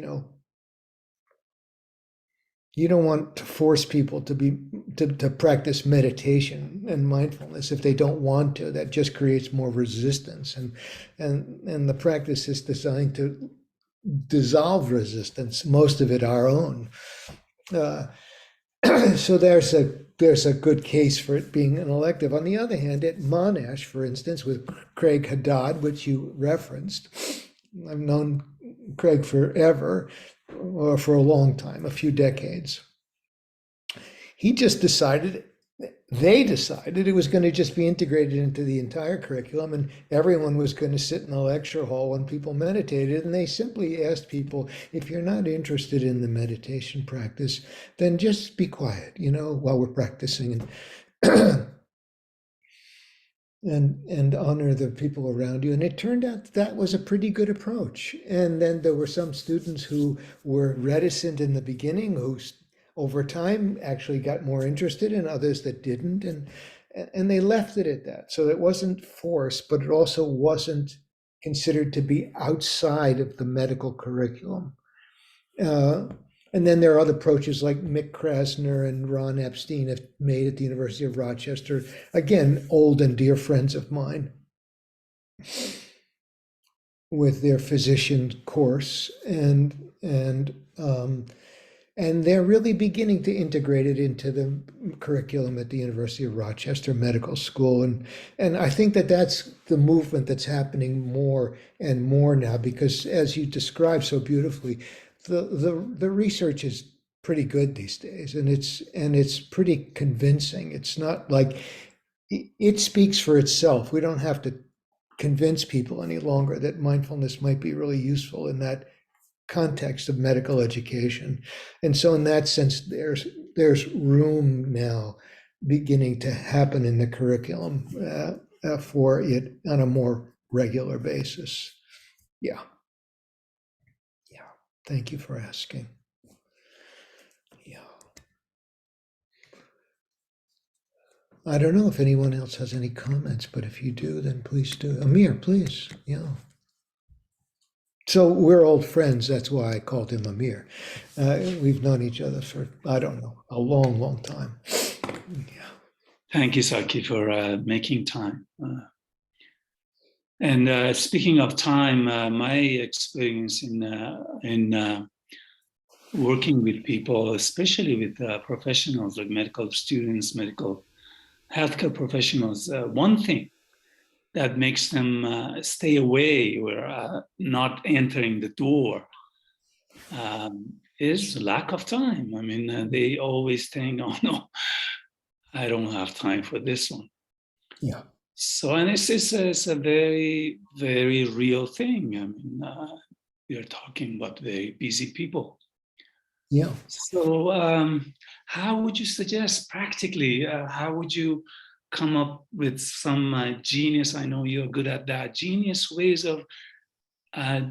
C: don't want to force people to practice meditation and mindfulness if they don't want to. That just creates more resistance, and the practice is designed to dissolve resistance, most of it our own. So there's a good case for it being an elective. On the other hand, at Monash, for instance, with Craig Haddad, which you referenced, I've known Craig forever, or for a long time, a few decades. They decided it was going to just be integrated into the entire curriculum, and everyone was going to sit in the lecture hall when people meditated. And they simply asked people, if you're not interested in the meditation practice, then just be quiet, while we're practicing, and honor the people around you. And it turned out that was a pretty good approach. And then there were some students who were reticent in the beginning, who over time actually got more interested, and others that didn't, and they left it at that. So it wasn't forced, but it also wasn't considered to be outside of the medical curriculum. And then there are other approaches like Mick Krasner and Ron Epstein have made at the University of Rochester, again, old and dear friends of mine, with their physician course, and they're really beginning to integrate it into the curriculum at the University of Rochester Medical School. And I think that that's the movement that's happening more and more now, because as you described so beautifully, the research is pretty good these days, and it's pretty convincing. It's not like it speaks for itself. We don't have to convince people any longer that mindfulness might be really useful in that context of medical education. And so in that sense, there's room now beginning to happen in the curriculum for it on a more regular basis. Yeah. Thank you for asking. Yeah. I don't know if anyone else has any comments, but if you do, then please do. Amir, please. Yeah. So we're old friends. That's why I called him Amir. We've known each other for, I don't know, a long, long time. Yeah.
E: Thank you, Saki, for making time. And speaking of time, my experience in working with people, especially with professionals like medical students, medical healthcare professionals, one thing that makes them stay away or not entering the door is lack of time. I mean, they always think, oh no, I don't have time for this one.
C: Yeah.
E: So, and it's a very, very real thing. I mean, we are talking about very busy people.
C: Yeah.
E: So, how would you suggest practically, how would you come up with some genius, I know you're good at that, genius ways of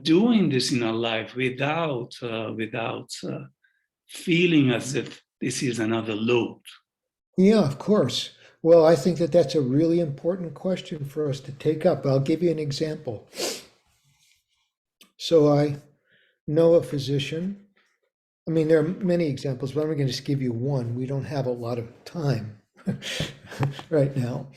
E: doing this in our life without feeling as if this is another load?
C: Yeah, of course. Well, I think that that's a really important question for us to take up. I'll give you an example. So I know a physician. I mean, there are many examples, but I'm going to just give you one. We don't have a lot of time right now.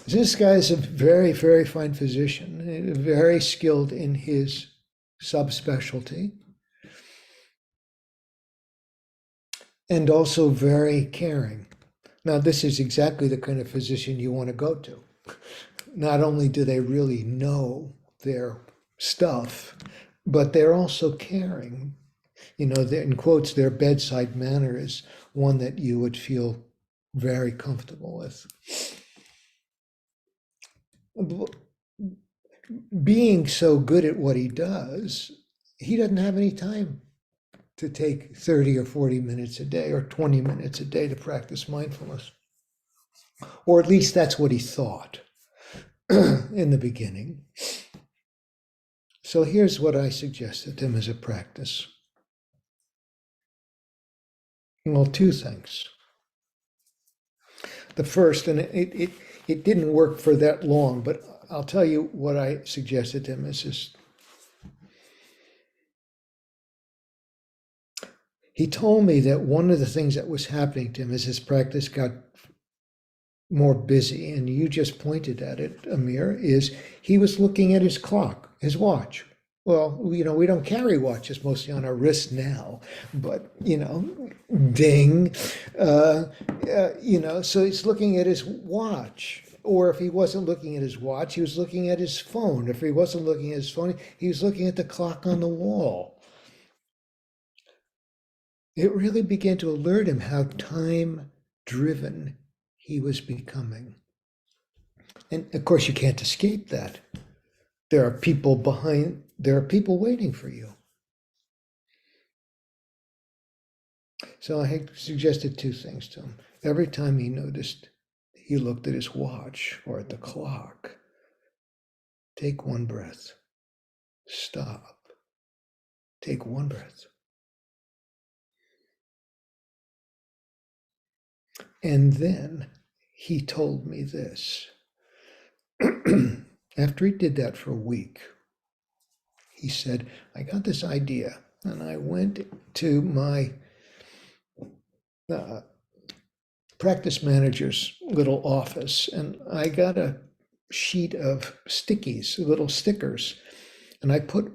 C: This guy is a very, very fine physician, very skilled in his subspecialty, and also very caring. Now, this is exactly the kind of physician you want to go to. Not only do they really know their stuff, but they're also caring. You know, in quotes, their bedside manner is one that you would feel very comfortable with. Being so good at what he does, he doesn't have any time to take 30 or 40 minutes a day or 20 minutes a day to practice mindfulness. Or at least that's what he thought in the beginning. So here's what I suggested to him as a practice. Well, two things. The first, and it didn't work for that long, but I'll tell you what I suggested to him is this. He told me that one of the things that was happening to him as his practice got more busy, and you just pointed at it, Amir, is he was looking at his clock, his watch. Well, you know, we don't carry watches mostly on our wrist now, but, you know, ding, you know, so he's looking at his watch. Or if he wasn't looking at his watch, he was looking at his phone. If he wasn't looking at his phone, he was looking at the clock on the wall. It really began to alert him how time-driven he was becoming. And of course, you can't escape that. There are people waiting for you. So I had suggested two things to him. Every time he noticed he looked at his watch or at the clock, take one breath, stop, take one breath. And then he told me this. After he did that for a week, he said, I got this idea, and I went to my practice manager's little office, and I got a sheet of stickies, little stickers, and I put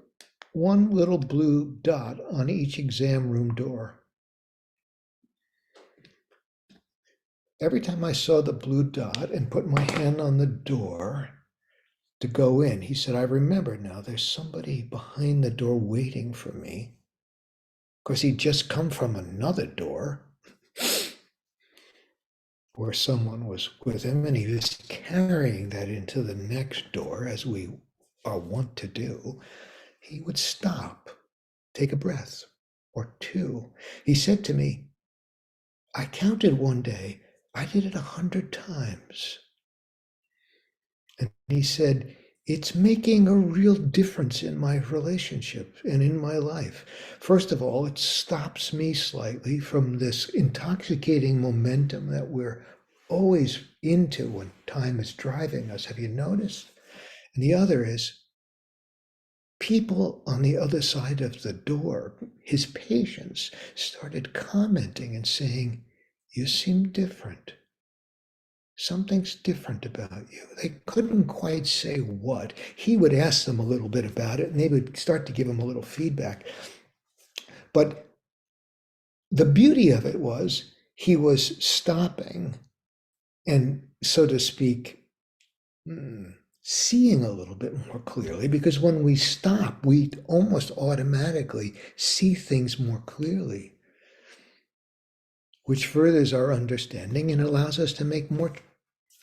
C: one little blue dot on each exam room door. Every time I saw the blue dot and put my hand on the door to go in, he said, I remember now, there's somebody behind the door waiting for me. Of course, he'd just come from another door where someone was with him, and he was carrying that into the next door, as we are wont to do. He would stop, take a breath or two. He said to me, I counted one day, I did it 100 times. And he said, it's making a real difference in my relationship and in my life. First of all, it stops me slightly from this intoxicating momentum that we're always into when time is driving us. Have you noticed? And the other is people on the other side of the door, his patients, started commenting and saying, you seem different. Something's different about you. They couldn't quite say what. He would ask them a little bit about it, and they would start to give him a little feedback. But the beauty of it was he was stopping and, so to speak, seeing a little bit more clearly, because when we stop, we almost automatically see things more clearly. which furthers our understanding and allows us to make more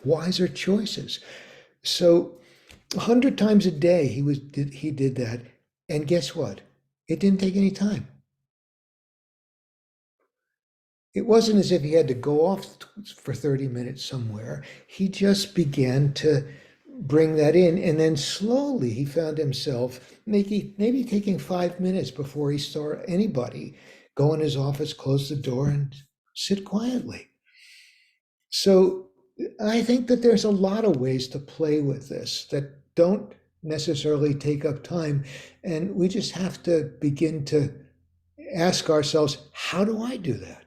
C: wiser choices. So 100 times a day he did that, and guess what? It didn't take any time. It wasn't as if he had to go off for 30 minutes somewhere. He just began to bring that in, and then slowly he found himself maybe taking 5 minutes before he saw anybody, go in his office, close the door, and sit quietly. So I think that there's a lot of ways to play with this that don't necessarily take up time, and we just have to begin to ask ourselves, how do I do that?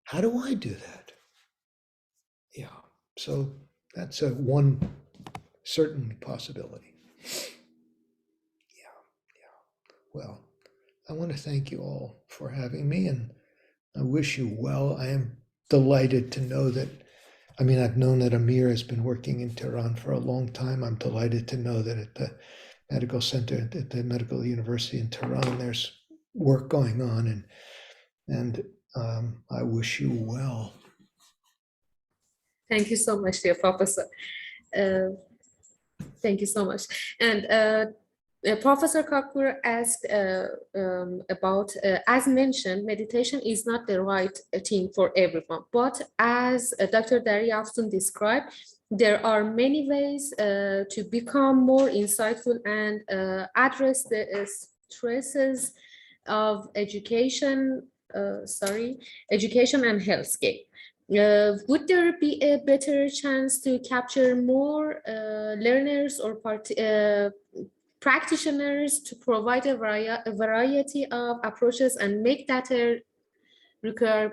C: How do I do that? Yeah, so that's one certain possibility. Yeah. Well, I want to thank you all for having me, and I wish you well. I am delighted to know that, I've known that Amir has been working in Tehran for a long time. I'm delighted to know that at the medical center, at the medical university in Tehran, there's work going on, and I wish you well.
A: Thank you so much, dear Professor. Thank you so much. And Professor Kapoor asked about, as mentioned, meditation is not the right thing for everyone, but as Dr. Daryafsun described, there are many ways to become more insightful and address the stresses of education and healthcare. Would there be a better chance to capture more learners or practitioners to provide a variety of approaches and make that a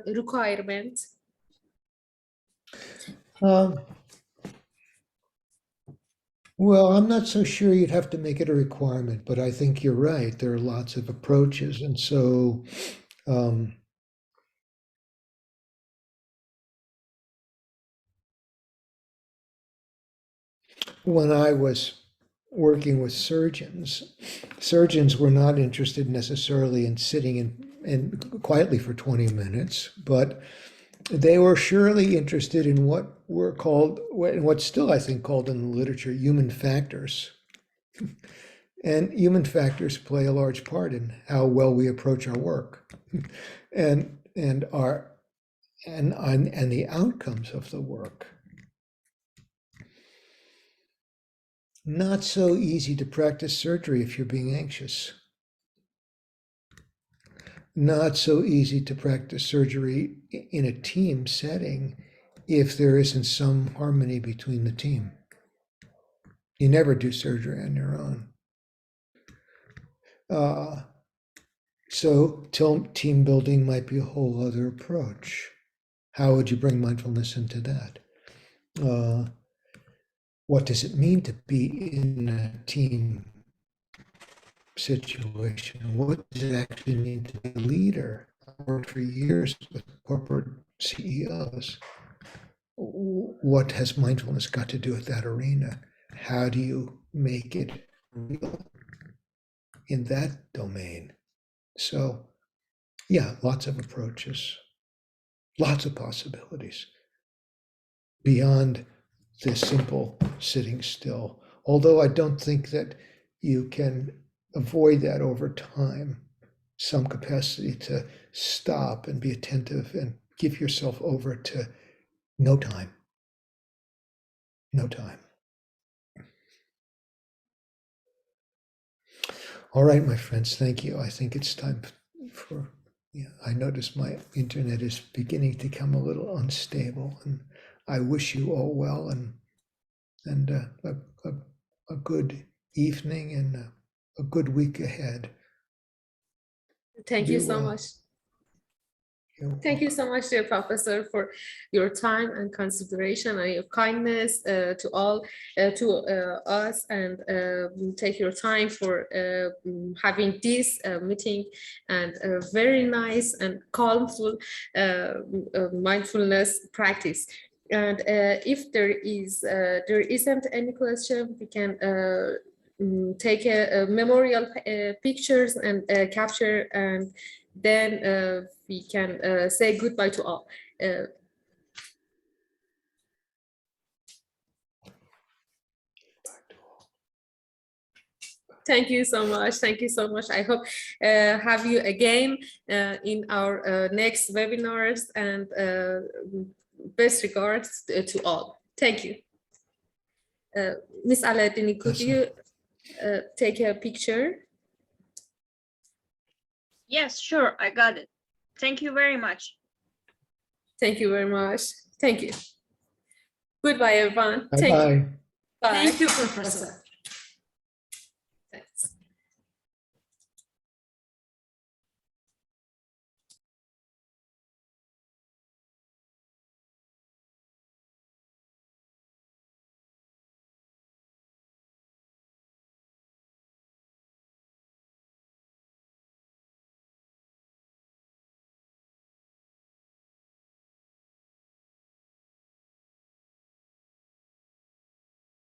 A: requirement?
C: Well, I'm not so sure you'd have to make it a requirement, but I think you're right. There are lots of approaches. And so when I was working with surgeons were not interested necessarily in sitting in quietly for 20 minutes, but they were surely interested in what what's still, I think, called in the literature, human factors. And human factors play a large part in how well we approach our work and the outcomes of the work. Not so easy to practice surgery if you're being anxious. Not so easy to practice surgery in a team setting if there isn't some harmony between the team. You never do surgery on your own. So team building might be a whole other approach. How would you bring mindfulness into that? What does it mean to be in a team situation? What does it actually mean to be a leader? I worked for years with corporate CEOs. What has mindfulness got to do with that arena? How do you make it real in that domain? So, yeah, lots of approaches, lots of possibilities beyond this simple sitting still. Although I don't think that you can avoid that over time, some capacity to stop and be attentive and give yourself over to no time. No time. All right, my friends, thank you. I think it's time for, I notice my internet is beginning to become a little unstable, and I wish you all well and a good evening and a good week ahead.
A: Thank you so much. Thank you so much, dear Professor, for your time and consideration and your kindness to us, and take your time for having this meeting and a very nice and calmful mindfulness practice. And if there isn't any question, we can take a memorial pictures and capture, and then we can say goodbye to all. Thank you so much. Thank you so much. I hope have you again in our next webinars, and best regards to all. Thank you. Ms. Aladdini, could you take a picture?
F: Yes, sure. I got it. Thank you very much.
A: Thank you very much. Thank you. Goodbye, everyone.
C: Bye-bye.
A: Bye.
B: Thank you, Professor.